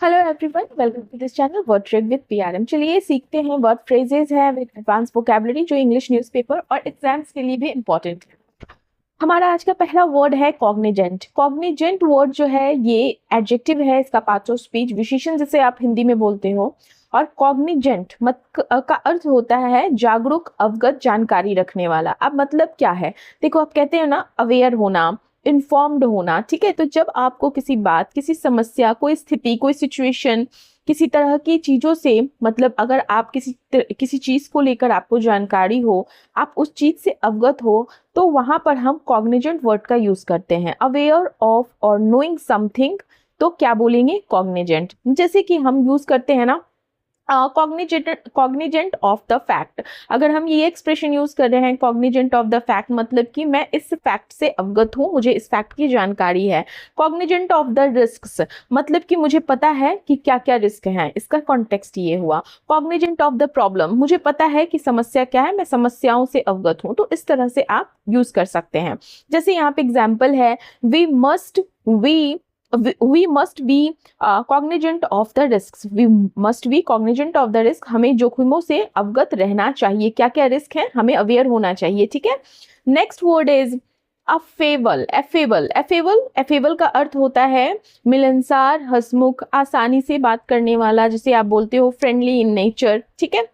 Hello everyone, welcome to this channel word trick with PRM. चलिए सीखते हैं word phrases हैं विद एडवांस वोकैबुलरी जो इंग्लिश न्यूज़पेपर और एग्जाम्स के लिए भी इम्पोर्टेंट है। हमारा आज का पहला वर्ड है कॉग्निजेंट। कॉग्निजेंट वर्ड जो है ये एडजेक्टिव है, इसका पार्ट ऑफ स्पीच, विशेषण जिसे आप हिंदी में बोलते हो। और कॉग्निजेंट का अर्थ होता है जागरूक, अवगत, जानकारी रखने वाला। अब मतलब क्या है, देखो आप कहते हो ना अवेयर होना, इन्फॉर्म्ड होना, ठीक है। तो जब आपको किसी बात, किसी समस्या, कोई स्थिति, कोई सिचुएशन, किसी तरह की चीजों से मतलब अगर आप किसी चीज को लेकर आपको जानकारी हो, आप उस चीज से अवगत हो, तो वहां पर हम कॉग्निजेंट वर्ड का यूज करते हैं। अवेयर ऑफ और नोइंग समथिंग, तो क्या बोलेंगे, कॉग्निजेंट। जैसे कि हम यूज करते हैं ना कॉग्निजेंट ऑफ द फैक्ट। अगर हम ये एक्सप्रेशन यूज कर रहे हैं कॉग्निजेंट ऑफ द फैक्ट, मतलब कि मैं इस फैक्ट से अवगत हूँ, मुझे इस फैक्ट की जानकारी है। कॉग्निजेंट ऑफ द रिस्क्स, मतलब कि मुझे पता है कि क्या क्या रिस्क हैं, इसका कॉन्टेक्स्ट ये हुआ। कॉग्निजेंट ऑफ द प्रॉब्लम, मुझे पता है कि समस्या क्या है, मैं समस्याओं से अवगत हूँ। तो इस तरह से आप यूज कर सकते हैं। जैसे यहाँ पे एग्जाम्पल है, we must be cognizant of the risks। we must be cognizant of the risk, हमें जोखिमों से अवगत रहना चाहिए। क्या क्या रिस्क है, हमें अवेयर होना चाहिए, ठीक है। Next word is affable. Affable का अर्थ होता है मिलनसार, हंसमुख, आसानी से बात करने वाला, जिसे आप बोलते हो फ्रेंडली इन नेचर, ठीक है।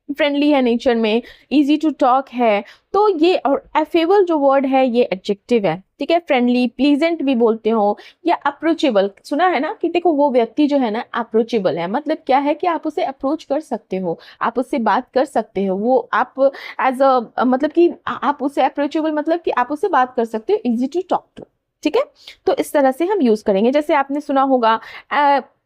फ्रेंडली है नेचर में, इजी टू टॉक है। तो ये और अफेबल जो वर्ड है ये एडजेक्टिव है, ठीक है। फ्रेंडली, प्लीजेंट भी बोलते हो, या अप्रोचेबल। सुना है ना कि देखो वो व्यक्ति जो है ना अप्रोचेबल है, मतलब क्या है कि आप उसे अप्रोच कर सकते हो, आप उससे बात कर सकते हो। वो आप एज अ मतलब कि आप उसे अप्रोचेबल मतलब कि आप उससे बात कर सकते हो, इजी टू टॉक टू, ठीक है। तो इस तरह से हम यूज करेंगे। जैसे आपने सुना होगा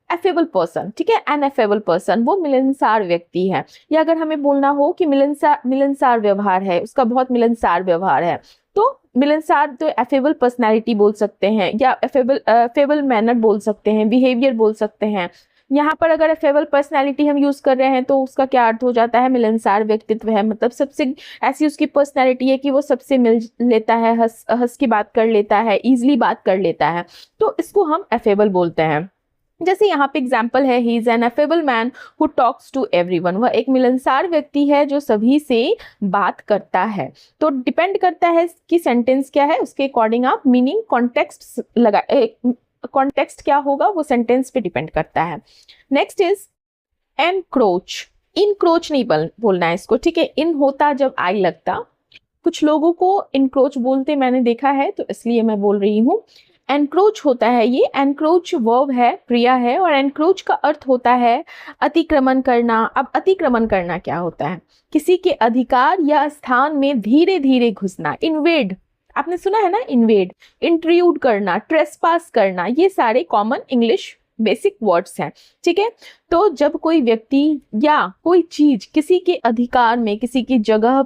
एफेबल पर्सन, ठीक है। एन एफेबल पर्सन, वो मिलनसार व्यक्ति है। या अगर हमें बोलना हो कि मिलनसार व्यवहार है, उसका बहुत मिलनसार व्यवहार है, तो मिलनसार तो एफेबल पर्सनैलिटी बोल सकते हैं, या एफेबल मैनर बोल सकते हैं, बिहेवियर बोल सकते हैं। यहाँ पर अगर एफेबल पर्सनैलिटी हम यूज कर रहे हैं तो उसका क्या अर्थ हो जाता है, मिलनसार व्यक्तित्व है, मतलब सबसे ऐसी उसकी पर्सनैलिटी है कि वो सबसे मिल लेता है, हंस की बात कर लेता है, इजिली बात कर लेता है। तो इसको हम एफेबल बोलते हैं। जैसे यहाँ पे एग्जाम्पल है, he is an affable man who talks to everyone. वह एक मिलनसार व्यक्ति है जो सभी से बात करता है। तो डिपेंड करता है कि सेंटेंस क्या है, उसके अकॉर्डिंग आप मीनिंग कॉन्टेक्स्ट कॉन्टेक्स्ट क्या होगा वो सेंटेंस पे डिपेंड करता है। Next is encroach. इनक्रोच नहीं बोलना है इसको, ठीक है। इन होता जब आई लगता, कुछ लोगों को इनक्रोच बोलते मैंने देखा है, तो इसलिए मैं बोल रही हूँ। एनक्रोच होता है, ये एनक्रोच वर्ब है, क्रिया है, और एनक्रोच का अर्थ होता है अतिक्रमण करना। अब अतिक्रमण करना क्या होता है, किसी के अधिकार या स्थान में धीरे धीरे घुसना। इन्वेड, आपने सुना है ना, इन्वेड, इंट्रूड करना, ट्रेसपास करना, ये सारे कॉमन इंग्लिश बेसिक वर्ड्स हैं, ठीक है। तो जब कोई व्यक्ति या कोई चीज किसी के अधिकार में, किसी की जगह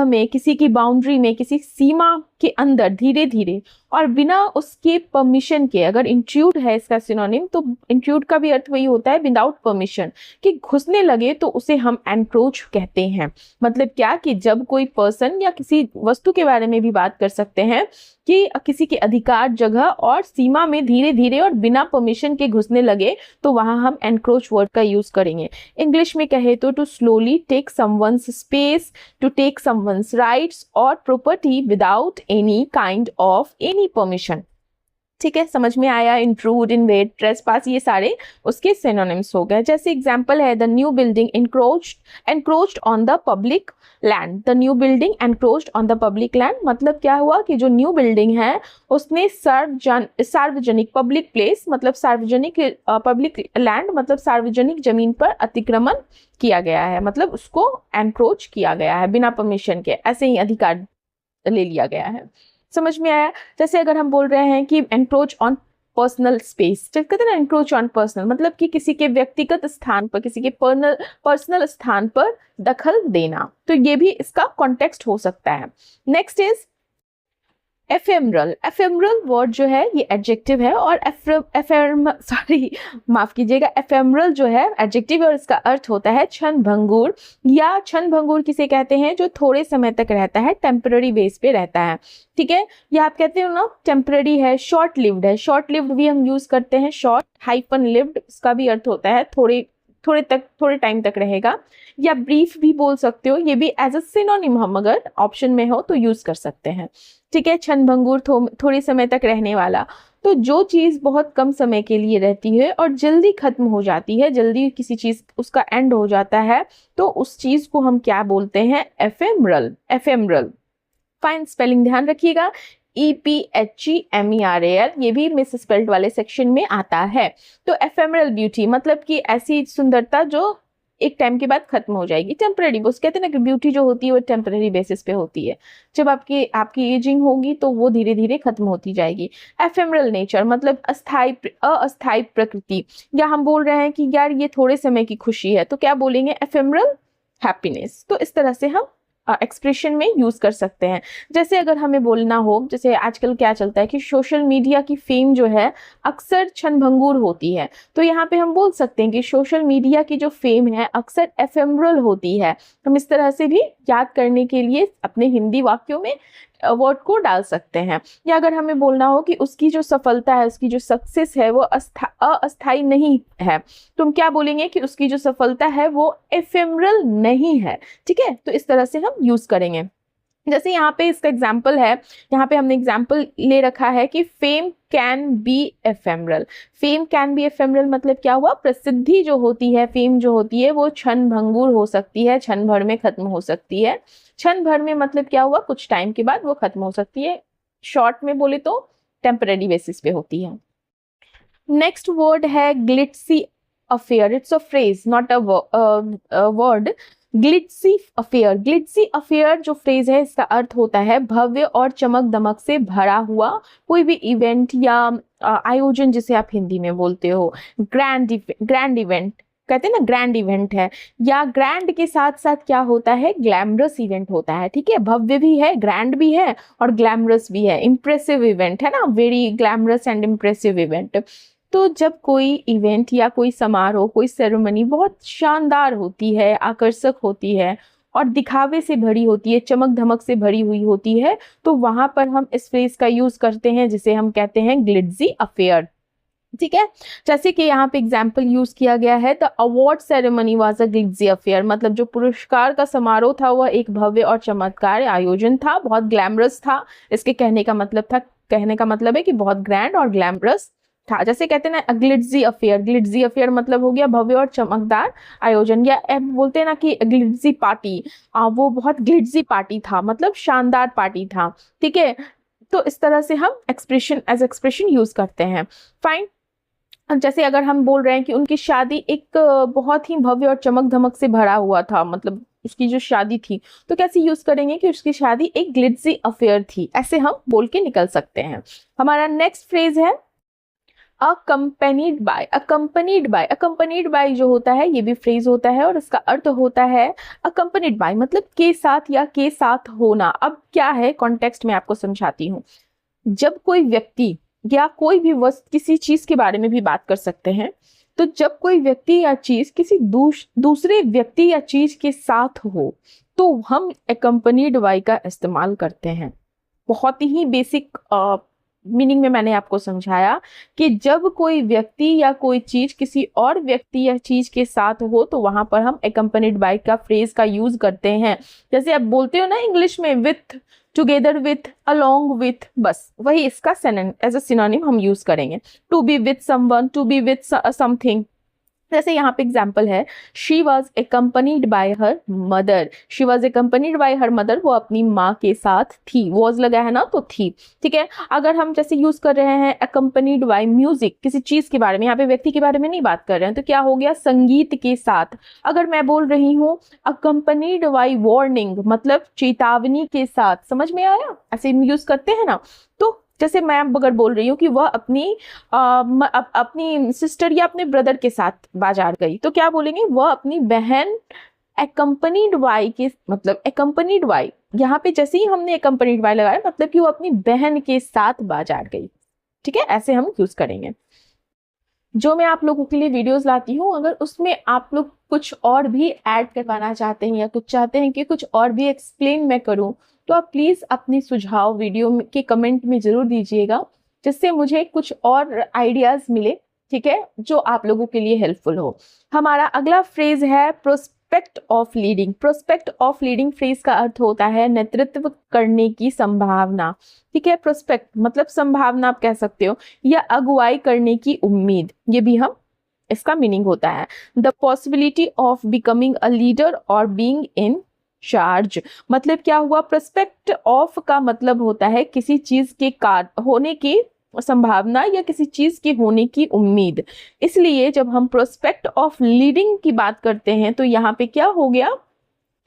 में, किसी की बाउंड्री में, किसी सीमा के अंदर धीरे धीरे और बिना उसके परमिशन के, अगर इंट्रूड है इसका सिनोनिम, तो इंट्रूड का भी अर्थ वही होता है विदाउट परमिशन, कि घुसने लगे, तो उसे हम एनक्रोच कहते हैं। मतलब क्या कि जब कोई पर्सन या किसी वस्तु के बारे में भी बात कर सकते हैं कि किसी के अधिकार, जगह और सीमा में धीरे धीरे और बिना परमिशन के घुसने लगे, तो वहां हम एनक्रोच वर्ड का यूज करेंगे। इंग्लिश में कहे तो to slowly take someone's space, to take someone's rights और property without any kind of any permission, ठीक है। समझ में आया। इंट्रूड, इन्वेड, ट्रेसपास, ये सारे उसके सिनोनिम्स हो गए। जैसे एग्जांपल है, the new building encroached on the public land. The new building encroached on the public land, मतलब क्या हुआ कि जो न्यू बिल्डिंग है उसने सार्वजनिक, पब्लिक प्लेस मतलब सार्वजनिक, पब्लिक लैंड मतलब सार्वजनिक जमीन पर अतिक्रमण किया गया है, मतलब उसको एनक्रोच किया गया है बिना परमिशन के, ऐसे ही अधिकार ले लिया गया है। समझ में आया। जैसे अगर हम बोल रहे हैं कि एनक्रोच ऑन पर्सनल स्पेस, कहते हैं ना एनक्रोच ऑन पर्सनल, मतलब कि किसी के व्यक्तिगत स्थान पर, किसी के पर्सनल स्थान पर दखल देना, तो ये भी इसका कॉन्टेक्स्ट हो सकता है। Next is ephemeral, ephemeral word जो है ये एडजेक्टिव है और माफ कीजिएगा, एफेमरल जो है एडजेक्टिव है और इसका अर्थ होता है क्षण भंगुर, या क्षण भंगुर किसे कहते हैं जो थोड़े समय तक रहता है, टेम्पररी बेस पे रहता है, ठीक है। ये आप कहते हो ना टेम्पररी है, शॉर्ट लिव्ड है, शॉर्ट लिव्ड भी हम यूज करते हैं, शॉर्ट हाइफन लिव्ड, इसका भी अर्थ होता है थोड़े टाइम तक रहेगा, या ब्रीफ भी बोल सकते हो, ये भी एज अ सिनोनिम हम अगर ऑप्शन में हो तो यूज कर सकते हैं, ठीक है। क्षण भंगुर, थोड़े समय तक रहने वाला, तो जो चीज बहुत कम समय के लिए रहती है और जल्दी खत्म हो जाती है, जल्दी किसी चीज उसका एंड हो जाता है, तो उस चीज को हम क्या बोलते हैं, एफेमरल, एफेमरल। फाइन, स्पेलिंग ध्यान रखिएगा, EPHEMERAL, ये भी मिस स्पेल्ड वाले सेक्शन में आता है। तो एफेमरल ब्यूटी मतलब कि ऐसी सुंदरता जो एक टाइम के बाद खत्म हो जाएगी, टेम्पररी, वो कहते हैं ना कि ब्यूटी जो होती है वो टेम्पररी बेसिस पे होती है, जब आपकी एजिंग होगी तो वो धीरे धीरे खत्म होती जाएगी। एफेमरल नेचर मतलब अस्थायी प्रकृति, या हम बोल रहे हैं कि यार ये थोड़े समय की खुशी है, तो क्या बोलेंगे, एफेमरल हैप्पीनेस। तो इस तरह से हम एक्सप्रेशन में यूज कर सकते हैं। जैसे अगर हमें बोलना हो, जैसे आजकल क्या चलता है कि सोशल मीडिया की फेम जो है अक्सर क्षणभंगुर होती है, तो यहाँ पे हम बोल सकते हैं कि सोशल मीडिया की जो फेम है अक्सर एफेमरल होती है। हम इस तरह से भी याद करने के लिए अपने हिंदी वाक्यों में वर्ड को डाल सकते हैं। या अगर हमें बोलना हो कि उसकी जो सफलता है, उसकी जो सक्सेस है वो अस्थायी नहीं है, तो हम क्या बोलेंगे कि उसकी जो सफलता है वो एफेमरल नहीं है, ठीक है। तो इस तरह से हम यूज करेंगे। जैसे यहाँ पे इसका एग्जाम्पल है, यहाँ पे हमने एग्जाम्पल ले रखा है कि fame can be ephemeral. Fame can be ephemeral मतलब क्या हुआ, प्रसिद्धि जो होती है, फेम जो होती है वो क्षण भंगुर हो सकती है, क्षण भर में खत्म हो सकती है। क्षण भर में मतलब क्या हुआ, कुछ टाइम के बाद वो खत्म हो सकती है। शॉर्ट में बोले तो टेम्पररी बेसिस पे होती है। नेक्स्ट वर्ड है ग्लिट्सी affair, it's a phrase not a word. ग्लिट्सी affair, ग्लिट्सी affair जो फ्रेज है इसका अर्थ होता है भव्य और चमक दमक से भरा हुआ कोई भी इवेंट या आयोजन, जिसे आप हिंदी में बोलते हो ग्रैंड इवेंट, कहते हैं ना ग्रैंड इवेंट है, या ग्रैंड के साथ साथ क्या होता है, ग्लैमरस इवेंट होता है, ठीक है। भव्य भी है, ग्रैंड भी है और ग्लैमरस भी है, इम्प्रेसिव इवेंट है ना, very glamorous and impressive event. तो जब कोई इवेंट या कोई समारोह, कोई सेरेमनी बहुत शानदार होती है, आकर्षक होती है और दिखावे से भरी होती है, चमक धमक से भरी हुई होती है, तो वहां पर हम इस फ्रेज का यूज करते हैं जिसे हम कहते हैं ग्लिट्जी अफेयर, ठीक है। जैसे कि यहाँ पे एग्जाम्पल यूज किया गया है, the award ceremony was a glitzy affair, मतलब जो पुरस्कार का समारोह था वह एक भव्य और चमत्कार आयोजन था, बहुत ग्लैमरस था। इसके कहने का मतलब है कि बहुत ग्रैंड और ग्लैमरस था। जैसे कहते हैं ना ग्लिट्जी अफेयर, ग्लिट्जी अफेयर मतलब हो गया भव्य और चमकदार आयोजन। या बोलते हैं ना कि ग्लिट्जी पार्टी, वो बहुत ग्लिट्जी पार्टी था, मतलब शानदार पार्टी था, ठीक है। तो इस तरह से हम एक्सप्रेशन यूज करते हैं। फाइन, जैसे अगर हम बोल रहे हैं कि उनकी शादी एक बहुत ही भव्य और चमक धमक से भरा हुआ था, मतलब उसकी जो शादी थी, तो कैसे यूज करेंगे कि उसकी शादी एक ग्लिट्जी अफेयर थी, ऐसे हम बोल के निकल सकते हैं। हमारा नेक्स्ट फ्रेज है अकम्पेनीड बाय। अकम्पनीड बाय जो होता है ये भी फ्रेज होता है और इसका अर्थ होता है अकम्पनीड बाय मतलब के साथ या के साथ होना। अब क्या है कॉन्टेक्स्ट में आपको समझाती हूँ। जब कोई व्यक्ति या कोई भी वस्तु, किसी चीज के बारे में भी बात कर सकते हैं, तो जब कोई व्यक्ति या चीज किसी दूसरे व्यक्ति या चीज के साथ हो तो हम अकम्पनीड बाय का इस्तेमाल करते हैं। बहुत ही बेसिक मीनिंग में मैंने आपको समझाया कि जब कोई व्यक्ति या कोई चीज किसी और व्यक्ति या चीज के साथ हो तो वहां पर हम अकम्पनीड बाय का फ्रेज का यूज करते हैं। जैसे आप बोलते हो ना इंग्लिश में with, together with, along with, बस वही इसका एज अ सिनोनिम हम यूज करेंगे। To be with someone, to be with something. जैसे यहाँ पे एग्जाम्पल है she was accompanied by her mother, she was accompanied by her mother, वो अपनी माँ के साथ थी, वॉज लगा है ना तो थी, ठीक है। अगर हम जैसे यूज कर रहे हैं एकम्पनीड बाय म्यूजिक, किसी चीज के बारे में, यहाँ पे व्यक्ति के बारे में नहीं बात कर रहे हैं, तो क्या हो गया संगीत के साथ। अगर मैं बोल रही हूँ एकम्पनीड बाय वार्निंग मतलब चेतावनी के साथ, समझ में आया, ऐसे यूज करते हैं ना। तो जैसे मैं अगर बोल रही हूँ कि वह अपनी सिस्टर या अपने ब्रदर के साथ बाजार गई, तो क्या बोलेंगे, वह अपनी बहन accompanied by के मतलब accompanied by यहाँ पे जैसे ही हमने accompanied by लगाया मतलब कि वो अपनी बहन के साथ बाजार गई, ठीक है, ऐसे हम यूज करेंगे। जो मैं आप लोगों के लिए वीडियोस लाती हूँ, अगर उसमें आप लोग कुछ और भी ऐड करवाना चाहते हैं या कुछ चाहते हैं कि कुछ और भी एक्सप्लेन मैं करूँ, तो आप प्लीज़ अपने सुझाव वीडियो के कमेंट में ज़रूर दीजिएगा, जिससे मुझे कुछ और आइडियाज़ मिले, ठीक है, जो आप लोगों के लिए हेल्पफुल हो। हमारा अगला फ्रेज है prospect of leading. Prospect of leading phrase का अर्थ होता है नेतृत्व करने की संभावना, ठीक है। प्रोस्पेक्ट मतलब संभावना आप कह सकते हो, या अगुवाई करने की उम्मीद, ये भी हम इसका मीनिंग होता है। The possibility of becoming a leader और बीइंग इन चार्ज, मतलब क्या हुआ, प्रोस्पेक्ट ऑफ का मतलब होता है किसी चीज के कार्य होने की संभावना या किसी चीज की होने की उम्मीद। इसलिए जब हम प्रोस्पेक्ट ऑफ लीडिंग की बात करते हैं तो यहाँ पे क्या हो गया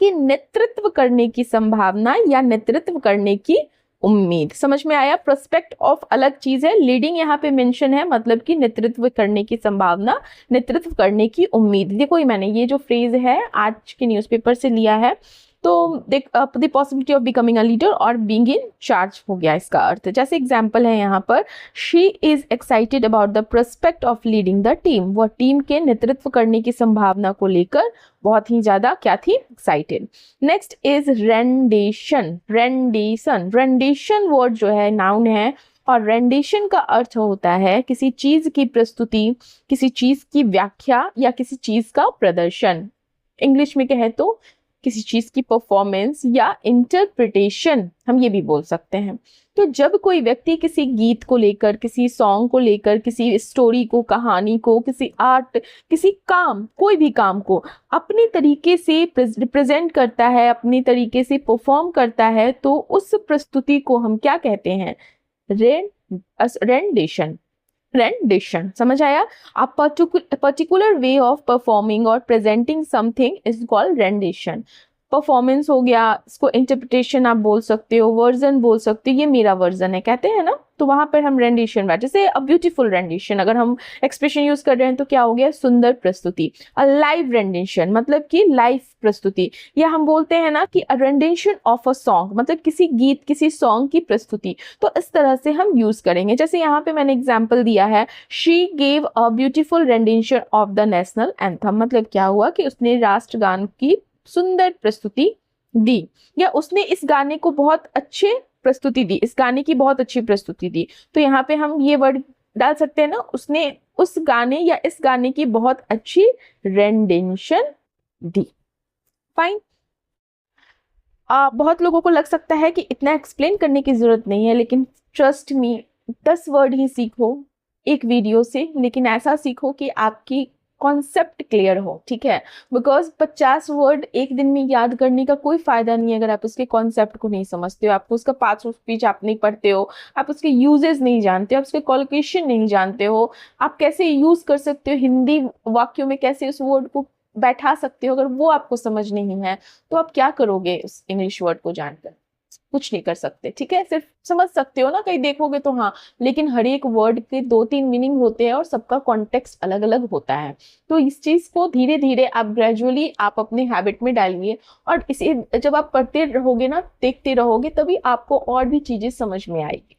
कि नेतृत्व करने की संभावना या नेतृत्व करने की उम्मीद। समझ में आया? प्रोस्पेक्ट ऑफ अलग चीज है, लीडिंग यहाँ पे मेंशन है, मतलब कि नेतृत्व करने की संभावना, नेतृत्व करने की उम्मीद। देखो ये मैंने ये जो फ्रेज है आज के न्यूज़पेपर से लिया है, तो देख the possibility of becoming a leader और बीइंग इन चार्ज हो गया इसका अर्थ। जैसे एग्जांपल है यहाँ पर, she is excited about the prospect of leading the team, वह टीम के नेतृत्व करने की संभावना को लेकर बहुत ही ज्यादा क्या थी, excited. Next is rendition. Rendition, rendition word जो है नाउन है, और रेंडेशन का अर्थ होता है किसी चीज की प्रस्तुति, किसी चीज की व्याख्या या किसी चीज का प्रदर्शन। इंग्लिश में कहे तो किसी चीज की परफॉर्मेंस या इंटरप्रिटेशन हम ये भी बोल सकते हैं। तो जब कोई व्यक्ति किसी गीत को लेकर, किसी सॉन्ग को लेकर, किसी स्टोरी को, कहानी को, किसी आर्ट, किसी काम, कोई भी काम को अपने तरीके से रिप्रेजेंट करता है, अपने तरीके से परफॉर्म करता है, तो उस प्रस्तुति को हम क्या कहते हैं, रेंडेशन। रेंडेशन, समझ आया? A particular way of performing or presenting something is called rendition। Performance हो गया, इसको इंटरप्रिटेशन आप बोल सकते हो, वर्जन बोल सकते हो, ये मेरा वर्जन है कहते हैं ना, तो वहां पर हम रेंडिशन बैठ, जैसे अ ब्यूटीफुल रेंडिशन अगर हम एक्सप्रेशन यूज कर रहे हैं तो क्या हो गया, सुंदर प्रस्तुति। अ लाइव रेंडिशन मतलब कि लाइव प्रस्तुति, या हम बोलते हैं ना कि अ रेंडिशन ऑफ अ सॉन्ग मतलब किसी गीत, किसी सॉन्ग की प्रस्तुति। तो इस तरह से हम यूज करेंगे। जैसे यहाँ पे मैंने एग्जाम्पल दिया है, she gave a beautiful rendition of the national anthem, मतलब क्या हुआ कि उसने राष्ट्रगान की सुंदर प्रस्तुति दी, या उसने इस गाने को बहुत अच्छे प्रस्तुति दी, इस गाने की बहुत अच्छी प्रस्तुति दी। तो यहाँ पे हम ये वर्ड डाल सकते हैं ना, उसने उस गाने या इस गाने की बहुत अच्छी रेंडेशन दी। फाइन। बहुत लोगों को लग सकता है कि इतना एक्सप्लेन करने की जरूरत नहीं है, लेकिन ट्रस्ट मी 10 वर्ड ही सीखो एक वीडियो से, लेकिन ऐसा सीखो कि आपकी कॉन्सेप्ट क्लियर हो, ठीक है। बिकॉज 50 वर्ड एक दिन में याद करने का कोई फायदा नहीं है अगर आप उसके कॉन्सेप्ट को नहीं समझते हो, आपको उसका पार्ट्स ऑफ स्पीच आप नहीं पढ़ते हो, आप उसके यूजेस नहीं जानते हो, आप उसके कॉलोकेशन नहीं जानते हो, आप कैसे यूज कर सकते हो हिंदी वाक्यों में, कैसे उस वर्ड को बैठा सकते हो, अगर वो आपको समझ नहीं है तो आप क्या करोगे उस इंग्लिश वर्ड को जानकर? कुछ नहीं कर सकते, ठीक है। सिर्फ समझ सकते हो ना, कहीं देखोगे तो हाँ, लेकिन हर एक वर्ड के 2-3 मीनिंग होते हैं और सबका कॉन्टेक्स्ट अलग अलग होता है। तो इस चीज को धीरे धीरे आप ग्रेजुअली आप अपने हैबिट में डालिए, और इसे जब आप पढ़ते रहोगे ना, देखते रहोगे, तभी आपको और भी चीजें समझ में आएगी।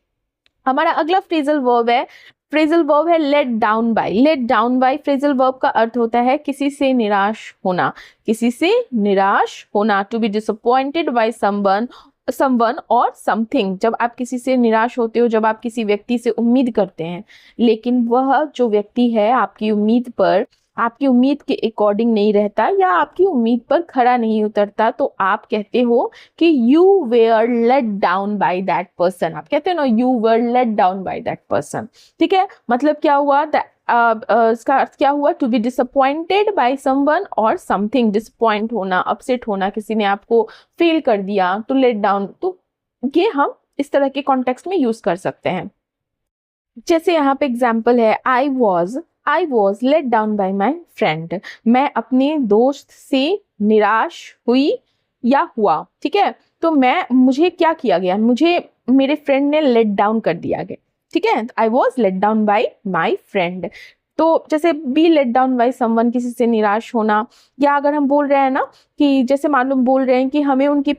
हमारा अगला फ्रेजल वर्ब है, फ्रेजल वर्ब है let down by. Let down by phrasal verb का अर्थ होता है किसी से निराश होना, किसी से निराश होना। To be disappointed by someone और समथिंग। जब आप किसी से निराश होते हो, जब आप किसी व्यक्ति से उम्मीद करते हैं, लेकिन वह जो व्यक्ति है आपकी उम्मीद के अकॉर्डिंग नहीं रहता, या आपकी उम्मीद पर खरा नहीं उतरता, तो आप कहते हो कि you were let down by that person. आप कहते हो ना, you were let down by that person, ठीक है। मतलब क्या हुआ, इसका अर्थ क्या हुआ, to be disappointed by someone और समथिंग। डिसअपॉइंट होना, अपसेट होना, किसी ने आपको फेल कर दिया तो लेट डाउन, तो ये हम इस तरह के कॉन्टेक्स्ट में यूज कर सकते हैं। जैसे यहाँ पे एग्जाम्पल है, I was let down by my friend. मैं अपने दोस्त से निराश हुई या हुआ, ठीक है। तो मुझे क्या किया गया, मुझे मेरे फ्रेंड ने लेट डाउन कर दिया गया, ठीक है। I was let down by my friend. तो जैसे be let down by someone, किसी से निराश होना, या अगर हम बोल रहे हैं ना कि जैसे मालूम बोल रहे हैं कि हमें उनकी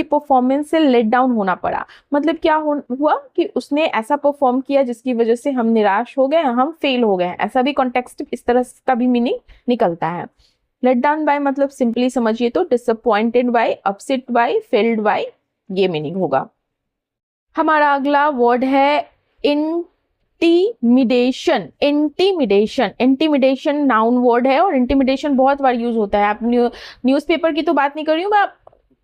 परफॉर्मेंस से लेट डाउन होना पड़ा, मतलब क्या हुआ कि उसने ऐसा परफॉर्म किया जिसकी वजह से हम निराश हो गए, हम फेल हो गए, ऐसा भी कॉन्टेक्स्ट इस तरह का भी मीनिंग निकलता है। लेट डाउन बाय मतलब सिंपली समझिए तो disappointed by, upset by, failed by, ये मीनिंग होगा। हमारा अगला वर्ड है इंटिमिडेशन। इंटिमिडेशन नाउन वर्ड है और इंटिमिडेशन बहुत बार यूज होता है। आप न्यूज़पेपर की तो बात नहीं कर रही हूँ मैं,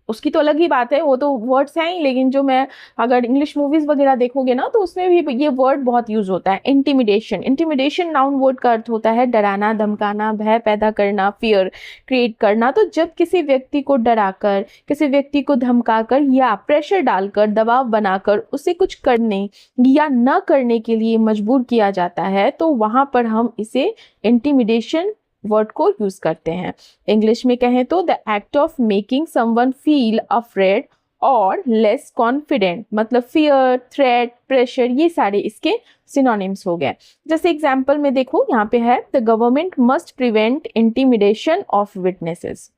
उसकी तो अलग ही बात है, वो तो वर्ड्स हैं ही, लेकिन जो मैं अगर इंग्लिश मूवीज वगैरह देखोगे ना तो उसमें भी ये वर्ड बहुत यूज होता है, इंटिमिडेशन नाउन वर्ड का अर्थ होता है डराना, धमकाना, भय पैदा करना, फियर क्रिएट करना। तो जब किसी व्यक्ति को डराकर, किसी व्यक्ति को धमकाकर या प्रेशर डालकर, दबाव बनाकर उसे कुछ करने या न करने के लिए मजबूर किया जाता है तो वहां पर हम इसे इंटिमिडेशन वर्ड को यूज करते हैं। इंग्लिश में कहें तो the act of making someone feel afraid और लेस कॉन्फिडेंट, मतलब फियर, थ्रेट, प्रेशर, ये सारे इसके सिनोनिम्स हो गए। जैसे एग्जांपल में देखो यहाँ पे है the government must prevent intimidation of witnesses.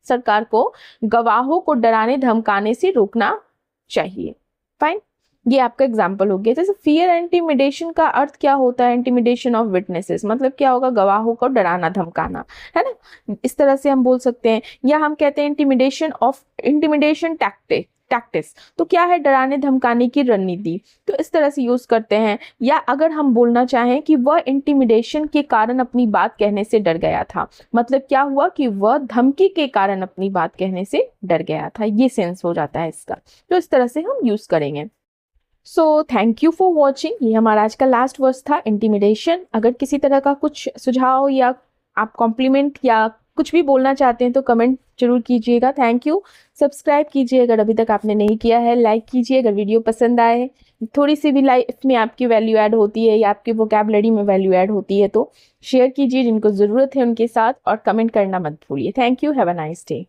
सरकार को गवाहों को डराने धमकाने से रोकना चाहिए। फाइन, ये आपका एग्जाम्पल हो गया। जैसे फियर इंटिमिडेशन का अर्थ क्या होता है, इंटिमिडेशन ऑफ विटनेसेस मतलब क्या होगा, गवाहों को डराना धमकाना, है ना, इस तरह से हम बोल सकते हैं। या हम कहते हैं इंटिमिडेशन टैक्टिस, तो क्या है, डराने धमकाने की रणनीति, तो इस तरह से यूज करते हैं। या अगर हम बोलना चाहें कि वह इंटिमिडेशन के कारण अपनी बात कहने से डर गया था, मतलब क्या हुआ कि वह धमकी के कारण अपनी बात कहने से डर गया था, ये सेंस हो जाता है इसका। तो इस तरह से हम यूज करेंगे। So thank you for watching. ये हमारा आज का लास्ट वर्स था, इंटिमिडेशन। अगर किसी तरह का कुछ सुझाव या आप कॉम्प्लीमेंट या कुछ भी बोलना चाहते हैं तो कमेंट जरूर कीजिएगा। Thank you. सब्सक्राइब कीजिए अगर अभी तक आपने नहीं किया है, लाइक कीजिए अगर वीडियो पसंद आए, थोड़ी सी भी लाइफ में आपकी वैल्यू ऐड होती है या आपकी वोकैबुलरी में वैल्यू ऐड होती है तो शेयर कीजिए जिनको ज़रूरत है उनके साथ, और कमेंट करना मत भूलिए। Thank you, have a nice day.